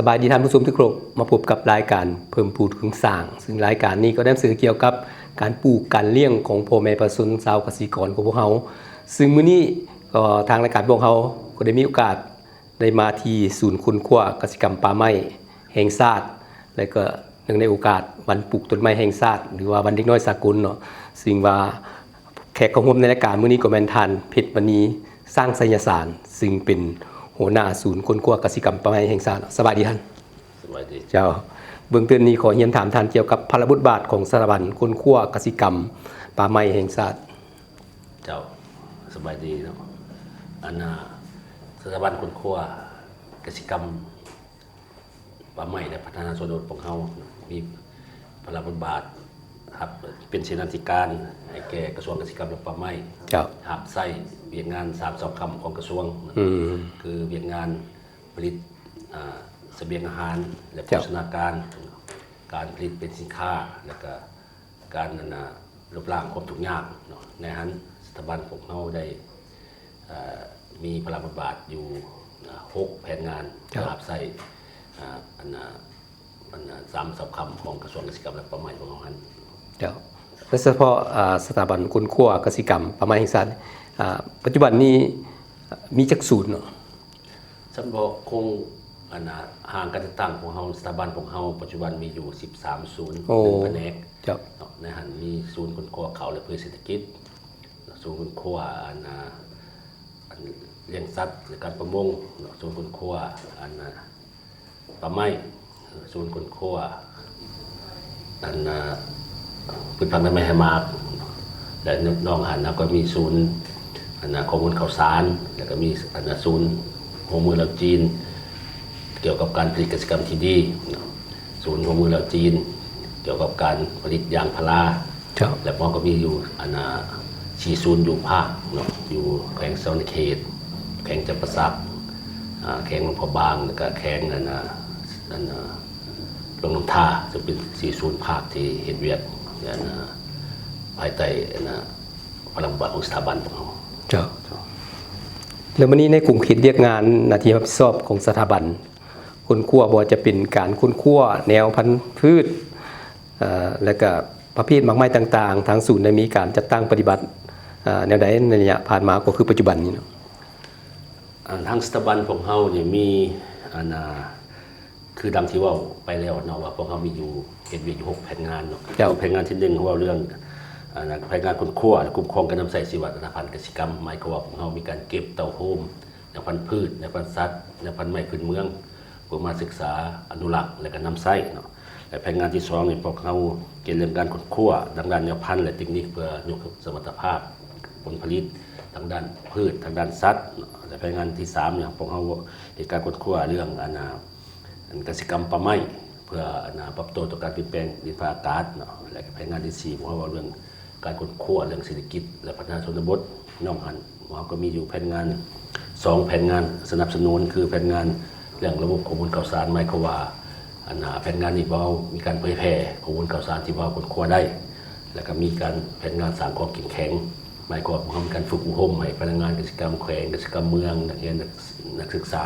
สบายดีท่านผู้ชมทุกคนมาพบกับรายการเพิ่มพูนถึงสร้างซึ่งรายการนี้ก็ได้สื่อเกี่ยวกับการปลูกการเลี้ยงของพ่อแม่ประชาชนชาวเกษตรกรของพวกเขาซึ่งมื้อนี้ก็ทางรายการพวกเขาก็ได้มีโอกาสได้มาที่ศูนย์ค้นคว้ากสิกรรมป่าไม้แห่งชาติและก็เนื่องในโอกาสวันปลูกต้นไม้แห่งชาติหรือว่าวันเด็กน้อยสากลเนาะซึ่งว่าแขกของผมในรายการมื้อนี้ก็แม่นท่านเพชรมณีสร้างไสยสารซึ่งเป็นหัวหน้าศูนย์ค้นคว้ากสิกรรมป่าไม้แห่งชาติสวัสดีท่านสวัสดีเจ้าเบื้องต้นนี้ขอเรียนถามท่านเกี่ยวกับพระบทบาทของสถาบันค้นคว้ากสิกรรมป่าไม้แห่งชาติเจ้าสบายดีเนาะอันน่ะสถาบันค้นคว้ากสิกรรมป่าไม้และพัฒนาชนบทของเฮามีพระบทบาทครับเป็นเสนาธิการให้แก่กระทรวงเกษตรกรรมและป่าไม้เจ้าหับไส้เวียกงาน3 2คำของกระทรวงคือเวียกงานผลิตเสบียงอาหารและโภชนาการการผลิตเป็นสินค้าแล้วก็การลดละความทุกข์ยากเนาะในหันสถาบันของเราได้มีพลังบทบาทอยู่6แผนงานหับไส้3 2คำของกระทรวงเกษตรกรรมและป่าไม้ของเราเจ้าและเฉพาะสถาบันค้นคว้ากสิกรรมป่าไม้แห่งชาติปัจจุบันนี้มีจักศูนย์เนาะฉันบอกคงห่างกันตั้งของเฮาสถาบันของเฮาปัจจุบันมีอยู่13ศูนย์1แผนกในหันมีศูนย์ค้นคว้าเขาและพืชเศรษฐกิจศูนย์ค้นคว้าเลี้ยงสัตว์และการประมงศูนย์ค้นคว้าป่าไม้ศูนย์ค้นคว้าพืชพันธุ์ไม้ให้มากและน้องหันก็มีศูนย์ข้อมูลข่าวสารแล้วก็มีศูนย์หัวมือเราจีนเกี่ยวกับการผลิตกิจกรรมที่ดีศูนย์หัวมือเราจีนเกี่ยวกับการผลิตยางพาราและพอก็มีอยู่ชีศูนย์อยู่ภาคอยู่แขวงสวรรณเขตแขวงจำปาสักแขวงหลวงพ่อบางแล้วก็แขวงลงน้ำท่าจะเป็น4ศูนย์ภาคที่เห็นเวียดภายใต้พลังบาทของสถาบันของเราเจ้าแล้ววันนี้ในกลุ่มคิดเรียกงานหน้าที่รับผิดชอบของสถาบันค้นคว้าบ่จะเป็นการค้นคว้าแนวพันธุ์พืชและก็ประเภทหมากไม้ต่างๆทางศูนย์ได้มีการจัดตั้งปฏิบัติแนวใดในระยะผ่านมาก็คือปัจจุบันนี้เนาะทางสถาบันของเราเนี่ยมีคือดังที่ว่าไปแล้วเนาะว่าพวกเขามีอยู่เห็นอยู่6แผนงานเนาะแผนงานที่1เขาว่าเรื่องแผนงานค้นคว้าและคุ้มครองการนำใส่ชีวพันธุ์กสิกรรมหมายความว่าพวกเขามีการเก็บเต่าโฮมแนวพันธุ์พืชแนวพันธุ์สัตว์แนวพันธุ์ไม้พื้นเมืองเพื่อมาศึกษาอนุรักษ์และก็นำใส่เนาะและแผนงานที่2เนี่ยพวกเขาเกี่ยวกับการค้นคว้าทางด้านแนวพันธุ์และเทคนิคเพื่อยกสมรรถภาพผลผลิตทางด้านพืชทางด้านสัตว์และแผนงานที่3เนี่ยพวกเขาในการค้นคว้าเรื่องกสิกรรมป่าไม้เพื่อปรับตัวต่อการเปลี่ยนแปลงดินฟ้าอากาศเนาะและแผนงานที่4ผมว่าเรื่องการค้นคว้าเรื่องเศรษฐกิจและพัฒนาชนบทน้องหันเราก็มีอยู่แผนงาน2แผนงานสนับสนุนคือแผนงานเรื่องระบบข้อมูลข่าวสารหมายความว่าแผนงานนี้เรามีการเผยแพร่ข้อมูลข่าวสารที่เราค้นคว้าได้แล้วก็มีการแผนงานสร้างความเข้มแข็งหมายความว่าเรามีการฝึกอบรมให้พนักงานกิจกรรมแขวงกิจกรรมเมืองนักเรียนนักศึกษา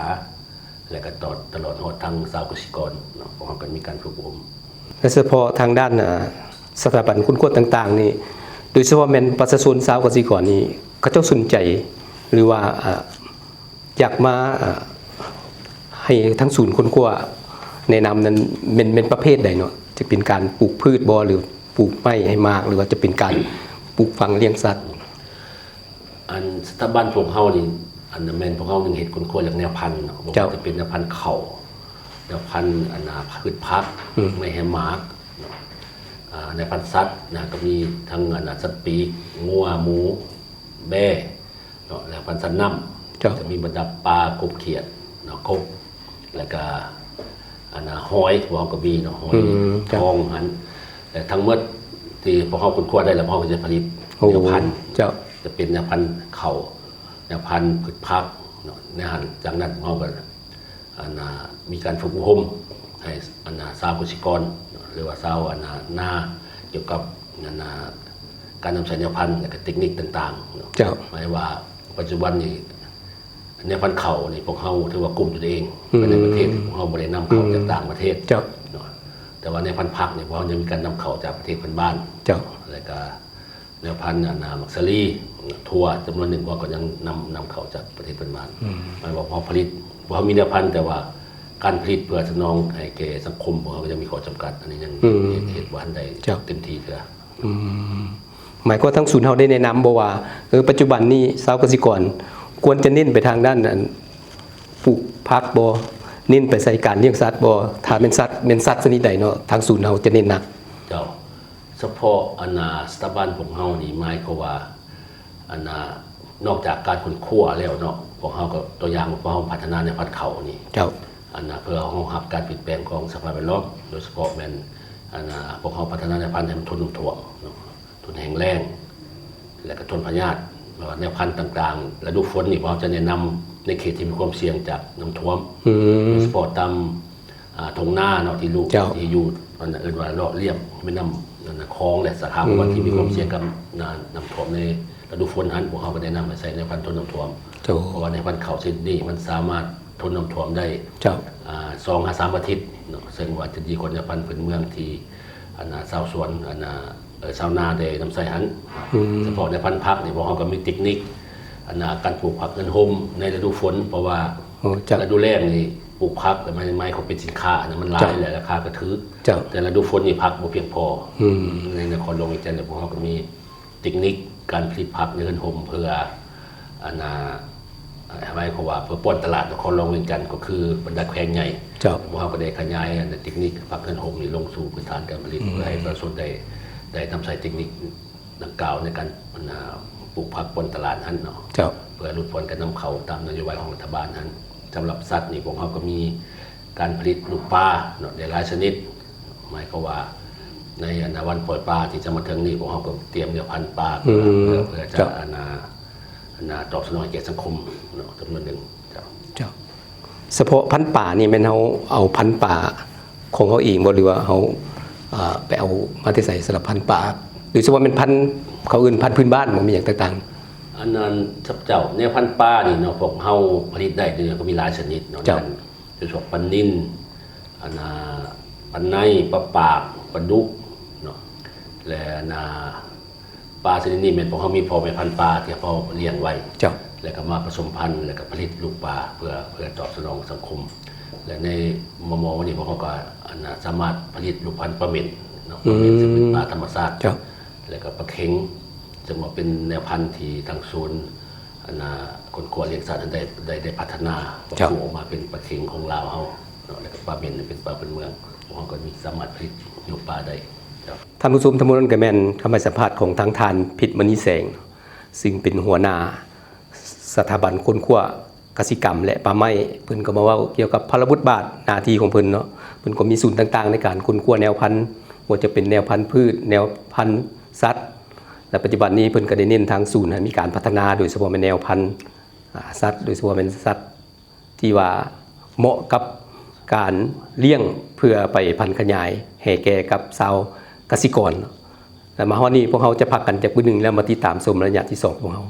และก็ตลอดหอดทางชาวเกษตรกรพวกเราก็มีการฝึกอบรมและเฉพาะทางด้านสถาบันค้นคว้าต่างๆนี่โดยเฉพาะแม่นประชาชนชาวเกษตรกรนี่เขาเจ้าสนใจหรือว่าอยากมาให้ทั้งศูนย์ค้นคว้าแนะนำนั้นเป็นประเภทใดเนาะจะเป็นการปลูกพืชบ่หรือปลูกไม้ให้มากหรือว่าจะเป็นการปลูกฝังเลี้ยงสัตว์สถาบันพวกเฮานี่แม่นพวกเฮานึงเฮ็ดค้นคว้าเรื่องแนวพันธุ์เนาะบ่ว่าจะเป็นแนวพันธุ์ข้าวแนวพันธุ์พืชผักไม่ให้มากในพันธุ์สัตว์ก็มีทั้งสัตว์ปีกงัวหมูแบะเนาะแล้วพันธุ์สัตว์น้ำจะมีบรรดาปลากบเขียดเนาะกบแล้วก็หอยพวกเราก็มีเนาะหอยทองหันแต่ทั้งหมดที่พวกเขาค้นคว้าได้แล้วพวกเขาจะผลิตแนวพันธุ์จะเป็นแนวพันธุ์ข้าวแนวพันธุ์พืชผักเนาะในหันจากนั้นเราก็มีการฝึกอบรมให้ชาวเกษตรกรหรือว่าชาวนาเกี่ยวกับการนำใช้แนวพันธุ์และเทคนิคต่างๆหมายว่าปัจจุบันนี้ ในพันธุ์เขานี่พวกเขาถือว่ากลุ่มตัวเองในประเทศพวกเขาบ่ได้นำเข้าจากต่างประเทศเจ้าแต่ว่าในพันธุ์ผักเนี่ยพวกเขาจะมีการนำเข้าจากประเทศเพื่อนบ้านเจ้าแล้วก็แนวพันธุ์มักซารีถั่วจำนวนหนึ่งพวกก็ยังนำเข้าจากประเทศเพื่อนบ้านหมายว่าพอผลิตพวกเขามีแนวพันธุ์แต่ว่าการผลิตเพื่อสนองให้แก่สังคมพวกเขาก็จะมีข้อจำกัดอันนี้ยังเหตุว่าอันใดเต็มที่เถอะหมายก็ทั้งศูนย์เฮาได้แนะนำบอกว่าปัจจุบันนี้ชาวเกษตรกรควรจะเน้นไปทางด้านปลูกผักบ่เน้นไปใส่การเลี้ยงสัตว์บ่ถ้าเป็นสัตว์ชนิดใดเนาะทางศูนย์เฮาจะเน้นหนักเจ้าเฉพาะสถาบันของเฮานี่หมายก็ว่านอกจากการค้นคว้าแล้วเนาะพวกเฮาก็ตัวอย่างพวกเฮาพัฒนาในพันธุ์เขานี่เจ้าเพื่อเฮารับการเปลี่ยนแปลงของสภาพแวดล้อมโดยเฉพาะแม่นพวกเฮาพัฒนาในพันธุ์ให้มันทนน้ำท่วมเนาะทนแห้งแล้งและก็ทนพยาธิแนวพันธุ์ต่างๆฤดูฝนนี่พวกเราจะแนะนำในเขตที่มีความเสี่ยงจากน้ำท่วมสปอร์ตตามทงหน้าเนาะที่ลูกที่อยู่เอิ้นว่าเลาะเลี่ยมแม่น้ำคลองและสาขาวัดที่มีความเสี่ยงกับน้ำท่วมในฤดูฝนนั้นพวกเขาก็แนะนำให้ใส่ในพันธุ์ทนน้ำท่วมเพราะว่าในพันธุ์เขาชนิดนี้มันสามารถทนน้ำท่วมได้2-3 อาทิตย์เนาะซึ่งว่าจะดีกว่าในพันธุ์พื้นเมืองที่ชาวสวนชาวนาได้นำใส่หันเฉพาะในพันธุ์ผักนี่พวกเขาก็มีเทคนิคการปลูกผักเงินห่มในฤดูฝนเพราะว่าฤดูแล้งนี่ปลูกผักแต่ไม่เขาเป็นสินค้ามันหลายแหละราคาก็ถือแต่ฤดูฝนนี่ผักบ่เพียงพอในนครหลวงเวียงจันทน์พวกเขาก็มีเทคนิคการผลิตผักเงินห่มเพื่อหมายความว่าเพื่อป้อนตลาดนครหลวงเวียงจันทน์ก็คือบรรดาแขวงใหญ่พวกเขาก็ได้ขยายเทคนิคผักเงินห่มนี่ลงสู่พื้นฐานการผลิตเพื่อให้ประชาชนได้ทำใช้เทคนิคดังกล่าวในการปลูกผักบนตลาดนั้นเนาะเพื่อลดผลการนำเข้าตามนโยบายของรัฐบาลนั้นสำหรับสัตว์นี่พวกเขาก็มีการผลิตลูกปลาเนาะหลายชนิดหมายความว่าในวันปล่อยปลาที่จะมาถึงนี่พวกเขาก็เตรียมแนวพันธุ์ปลาเพื่อจะตอบสนองแก่สังคมเนาะจำนวนหนึ่งเฉพาะพันธุ์ป่านี่แม่นเฮาเอาพันธุ์ป่าของเขาเองบ่หรือว่าเฮาไปเอามาที่ใส่สำหรับพันธุ์ป่าหรือเฉพาะเป็นพันธุ์เขาอื่นพันธุ์พื้นบ้านมันมีอย่างต่างๆอันนั้นเจ้าเนี่ยพันธุ์ป่านี่เนาะพวกเฮาผลิตได้เนี่ยก็มีหลายชนิดเนาะโดยเฉพาะปลานิ่นปลาในปลาปากปลาดุกเนาะและปลาชนิดนี้แม่นพวกเฮามีพอแม่พันธุ์ปลาที่พอเลี้ยงไว้แล้วก็มาผสมพันธุ์แล้วก็ผลิตลูกปลาเพื่อตอบสนองสังคมและในมอนี่พวกเขาก็สามารถผลิตลูกพันธุ์ปลาเม่นเนาะปลาเม่นซึ่งเป็นปลาธรรมชาติแล้วก็ปลาเข็งซึ่งว่าเป็นแนวพันธุ์ที่ทางศูนย์คนกลัวเลี้ยงสัตว์ได้พัฒนาปรับปรุงออกมาเป็นปลาเข็งของลาวเฮาเนาะแล้วก็ปลาเม่นเป็นปลาพื้นเมืองพวกเขาก็มีสามารถผลิตลูกปลาได้ท่านผู้ชมทั้งหมดนั้นก็แม่นคำให้สัมภาษณ์ของทางทานพิษมณีแสงซึ่งเป็นหัวหน้าสถาบันค้นคว้ากสิกรรมและป่าไม้เพิ่นก็มาเว้าเกี่ยวกับพลบุตรบาทหน้าที่ของเพิ่นเนาะเพิ่นก็มีศูนย์ต่างๆในการค้นคว้าแนวพันธุ์ว่าจะเป็นแนวพันธุ์พืชแนวพันธุ์สัตว์และปัจจุบันนี้เพิ่นก็ได้เน้นทางศูนย์ให้มีการพัฒนาโดยเฉพาะเป็นแนวพันธุ์สัตว์โดยเฉพาะเป็นสัตว์ที่ว่าเหมาะกับการเลี้ยงเพื่อไปพันธุ์ขยายให้แก่กับชาวเกษตรกรและมาฮอดนี้พวกเขาจะพักกันจากมื้อนึงแล้วมาติดตามชมระยะที่2ของเฮา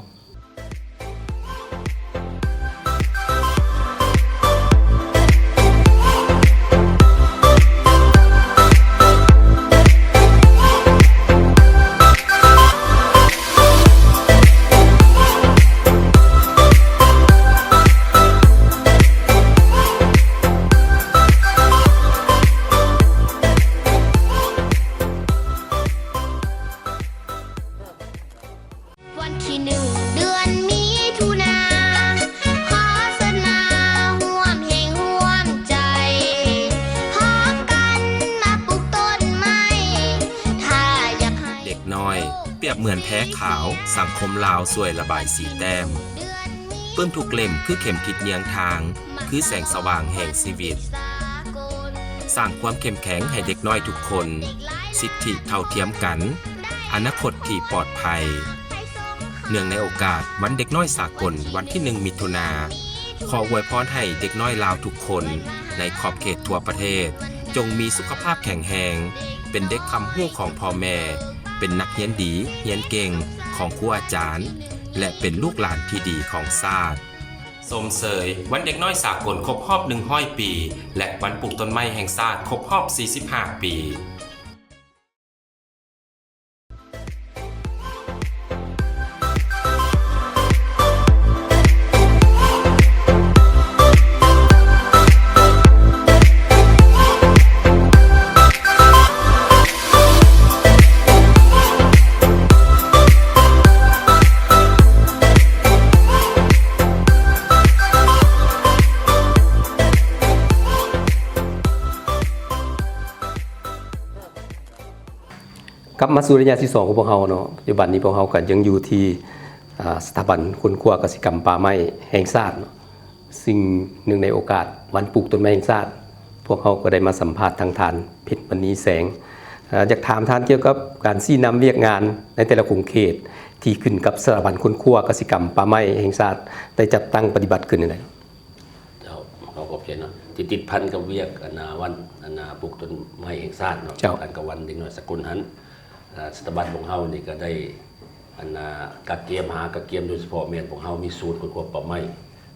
เหมือนแพ้ขาวสังคมลาวสวยระบายสีแต้มเปิ้นทุกเล่มคือเข็มทิศเนียงทางคือแสงสว่างแห่งชีวิตสร้างความเข้มแข็งให้เด็กน้อยทุกคนสิทธิเท่าเทียมกันอนาคตที่ปลอดภัยเนื่องในโอกาสวันเด็กน้อยสากลวันที่1 มิถุนายนขออวยพรให้เด็กน้อยลาวทุกคนในขอบเขตทั่วประเทศจงมีสุขภาพแข็งแรงเป็นเด็กคำฮู้ของพ่อแม่เป็นนักเรียนดีเรียนเก่งของครูอาจารย์และเป็นลูกหลานที่ดีของชาติ สมเสยวันเด็กน้อยสากลครบรอบ100 ปี และวันปลูกต้นไม้แห่งชาติครบรอบ 45 ปี กลับมาสู่ระยะที่2ของพวกเราเนาะปัจจุบันนี้พวกเราก็ยังอยู่ที่สถาบันคนครัวกสิกรรมป่าไม้แห่งชาติเนาะซึ่งหนึ่งในโอกาสวันปลูกต้นไม้แห่งชาติพวกเราก็ได้มาสัมภาษณ์ทางทานเพชรมณีแสงอยากถามท่านเกี่ยวกับการชี้นำเรียกงานในแต่ละกลุ่มเขตที่ขึ้นกับสถาบันคนครัวกสิกรรมป่าไม้แห่งชาติได้จัดตั้งปฏิบัติขึ้นอะไรเจ้าเขาก็เขียนเนาะติดพันกับเวียกวันปลูกต้นไม้แห่งชาติเนาะกันกับวันเด็กน้อยสกุลหันสถาบันของเฮานี่ก็ได้กัดเกียมหากระเกียมโดยเฉพาะเมียนของเฮามีศูนย์คนควบป่าไม้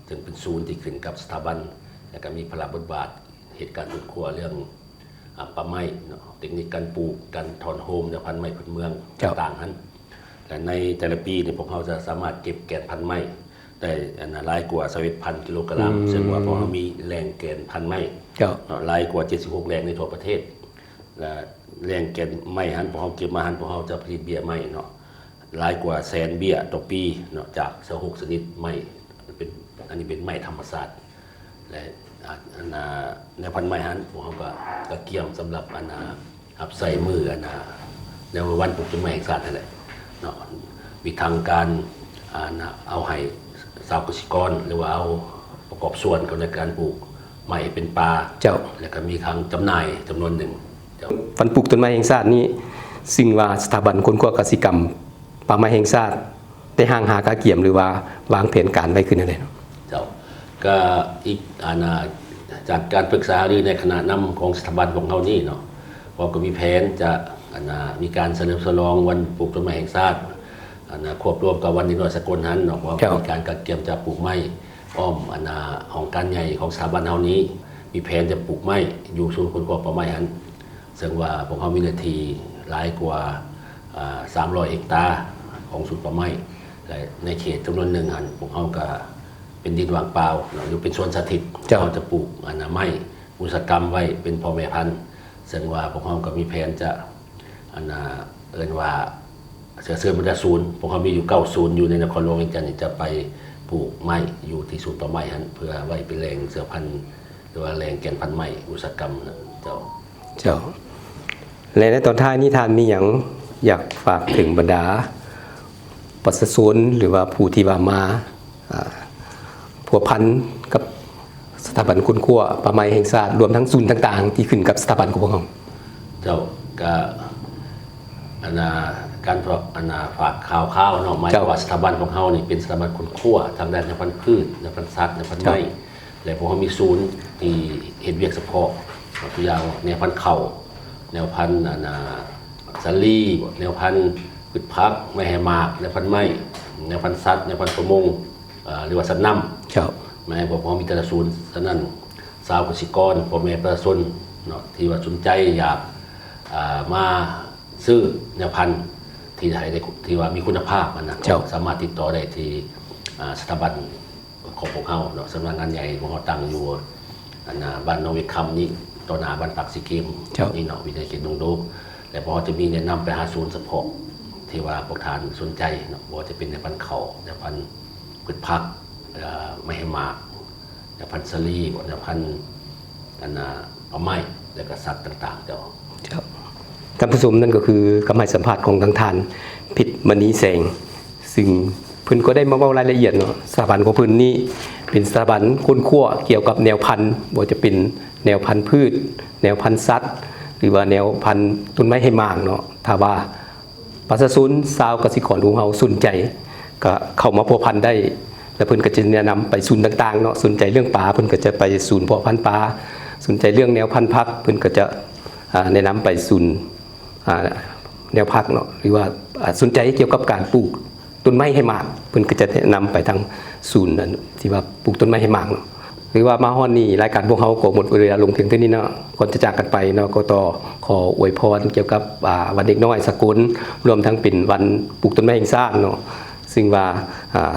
จึงเป็นศูนย์ที่ขึ้นกับสถาบันแล้วก็มีพระบทบาทเหตุการณ์คนครัวเรื่องป่าไม้เนาะเทคนิคการปลูกการถอนโฮมแนวพันธุ์ไม้พื้นเมืองต่างๆนั้นแต่ในแต่ละปีนี่พวกเฮาจะสามารถเก็บแกนพันธุ์ไม้ได้หลายกว่า21,000 กิโลกรัมซึ่งว่าพวกเฮามีแรงแกนพันธุ์ไม้หลายกว่า76แรงในทั่วประเทศและแรงแกนไม้หันพวกเฮาเก็บมาหันพวกเฮาจะผลิตเบี้ยไม้เนาะหลายกว่าแสนเบี้ยต่อปีเนาะจาก26ชนิดไม้เป็นอันนี้เป็นไม้ธรรมชาติและในพันธุ์ไม้หันพวกเฮาก็เกี่ยมสำหรับหับใส่มือในวันปลูกต้นไม้แห่งชาตินั่นแหละเนาะมีทางการเอาให้ชาวเกษตรกรหรือว่าเอาประกอบส่วนในการปลูกไม้เป็นป่าแล้วก็มีทางจำหน่ายจำนวนหนึ่งวันปลูกต้นไม้แห่งชาตินี้ซึ่งว่าสถาบันคนครัวกสิกรรมป่าไม้แห่งชาติได้ห่างหากาเกี่ยมหรือว่าวางแผนการไว้ขึ้นอะไรเนาะเจ้าก็อีกจากการปรึกษาหรือในคณะนำของสถาบันของเขานี่เนาะเราก็มีแผนจะมีการเฉลิมฉลองวันปลูกต้นไม้แห่งชาติควบรวมกับวันเด็กน้อยสกลนั้นเนาะว่ามีการจัดเตรียมจะปลูกไม้อ้อมของการใหญ่ของสถาบันเฮานี้มีแผนจะปลูกไม้อยู่ศูนย์คนครัวป่าไม้หันซึ่งว่าพวกเขามีเนื้อที่หลายกว่า300 เฮกตาร์ของศูนย์ป่าไม้และในเขตจำนวนหนึ่งหันพวกเขาก็เป็นดินว่างเปล่าหรือเป็นสวนสาธิตเขาจะปลูกไม้อุตสาหกรรมไว้เป็นพ่อแม่พันธุ์ซึ่งว่าพวกเขาก็มีแผนจะเอิ้นว่าเสือมันจะศูนย์พวกเขามีอยู่9ศูนย์อยู่ในนครหลวงเวียงจันทร์จะไปปลูกไม้อยู่ที่ศูนย์ป่าไม้หันเพื่อไว้เป็นแหล่งเสือพันธุ์หรือว่าแหล่งแกนพันธุ์ไม้อุตสาหกรรมเจ้าและในตอนท้ายนี้ท่านมีอย่างอยากฝากถึงบรรดาประชาชนหรือว่าผู้ที่ว่ามาผัวพันกับสถาบันคุณครัวป่าไม้แห่งชาติรวมทั้งศูนย์ต่างๆที่ขึ้นกับสถาบันของพวกเราเจ้าก็การฝากข่าวเนาะหมายว่าสถาบันของเฮานี่เป็นสถาบันคุณครัวทางด้านแนวพันธุ์พืชแนวพันธุ์สัตว์แนวพันธุ์ไม้และพวกเขามีศูนย์ที่เฮ็ดเวียกเฉพาะตัวอย่างแนวพันธุ์ข้าวแนวพันธุ์สาลีแนวพันธุ์พืชผักไม้แห่หมากแนวพันธุ์ไม้แนวพันธุ์สัตว์แนวพันธุ์ประมงหรือว่าสัตว์น้ำแม่บอกว่ามีแต่ละศูนย์ฉะนั้นชาวเกษตรกรพ่อแม่ประชาชนเนาะที่ว่าสนใจอยากมาซื้อแนวพันธุ์ที่ไทยที่ว่ามีคุณภาพสามารถติดต่อได้ที่สถาบันของพวกเขาเนาะสำนักงานใหญ่ของเขาตั้งอยู่บ้านนวิคำนี้ต่อหน้าบ้านปักสีเกมนี่เนาะวิทยาเขตดงโดกแต่พอจะมีแนะนำไปหาศูนย์เฉพาะที่ว่าพวกทานสนใจเนาะว่าจะเป็นในพันธุ์เขาในพันธุ์พืชผักไม่ให้หมากในพันธุ์สลีในพันธุ์เอาไม้และก็สัตว์ต่างๆเจ้าท่านผู้ชมนั่นก็คือคำให้สัมภาษณ์ของทางท่านเพชรมณีแสงซึ่งเพิ่นก็ได้มาเว้ารายละเอียดเนาะสถาบันของเพิ่นนี้เป็นสถาบันคนครัวเกี่ยวกับแนวพันธุ์บ่จะเป็นแนวพันธุ์พืชแนวพันธุ์สัตว์หรือว่าแนวพันธุ์ต้นไม้ให้หมากเนาะถ้าว่าประชาชนชาวเกษตรกรของเฮาสนใจก็เข้ามาพัวพันธุ์ได้แล้วเพิ่นก็จะแนะนำไปศูนย์ต่างๆเนาะสนใจเรื่องปลาเพิ่นก็จะไปศูนย์เพาะพันธุ์ปลาสนใจเรื่องแนวพันธุ์ผักเพิ่นก็จะแนะนำไปศูนย์แนวผักเนาะหรือว่าสนใจเกี่ยวกับการปลูกต้นไม้ให้หมากเพิ่นก็จะแนะนำไปทาง ศูนย์นั้นที่ว่าปลูกต้นไม้ให้มากเนาะหรือว่ามาฮอดนี้รายการพวกเขาก็หมดเวลาลงถึงที่นี่เนาะก่อนจะจากกันไปเนาะก็ต่อขออวยพรเกี่ยวกับวันเด็กน้อยสกลรวมทั้งเป็นวันปลูกต้นไม้แห่งชาติเนาะซึ่งว่า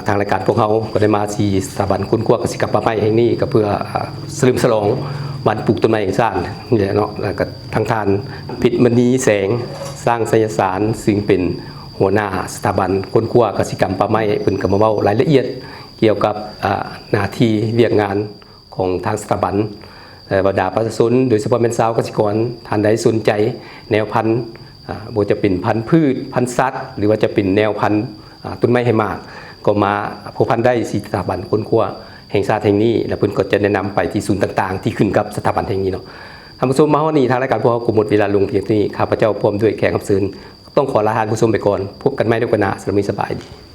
ทางรายการพวกเขาก็ได้มาที่สถาบันคุณคั่วกสิกรรมป่าไม้แห่งนี้ก็เพื่อเฉลิมฉลองวันปลูกต้นไม้แห่งชาตินี่แหละเนาะแล้วก็ทางทานพิษมณีแสงสร้างไสยสารซึ่งเป็นหัวหน้าสถาบันคุณคั่วกสิกรรมป่าไม้เพิ่นก็มาเว้ารายละเอียดเกี่ยวกับหน้าที่เวียกงานของทางสถาบันบรรดาประชาชนโดยเฉพาะแม่นสาวเกษตรกรท่านใดสนใจแนวพันธุ์บ่จะเป็นพันธุ์พืชพันธุ์สัตว์หรือว่าจะเป็นแนวพันธุ์ต้นไม้ให้มากก็มาพบพันธุ์ได้ที่สถาบันคนครัวแห่งชาติแห่งนี้แล้วเพิ่นก็จะแนะนำไปที่ศูนย์ต่างๆที่ขึ้นกับสถาบันแห่งนี้เนาะท่านผู้ชมมาวันนี้ทางรายการพวกเราก็หมดเวลาลงเพียงเท่านี้ข้าพเจ้าพร้อมด้วยแขกรับเชิญต้องขอลาท่านผู้ชมไปก่อนพบกันใหม่ในโอกาสหน้าสวัสดีสบายดี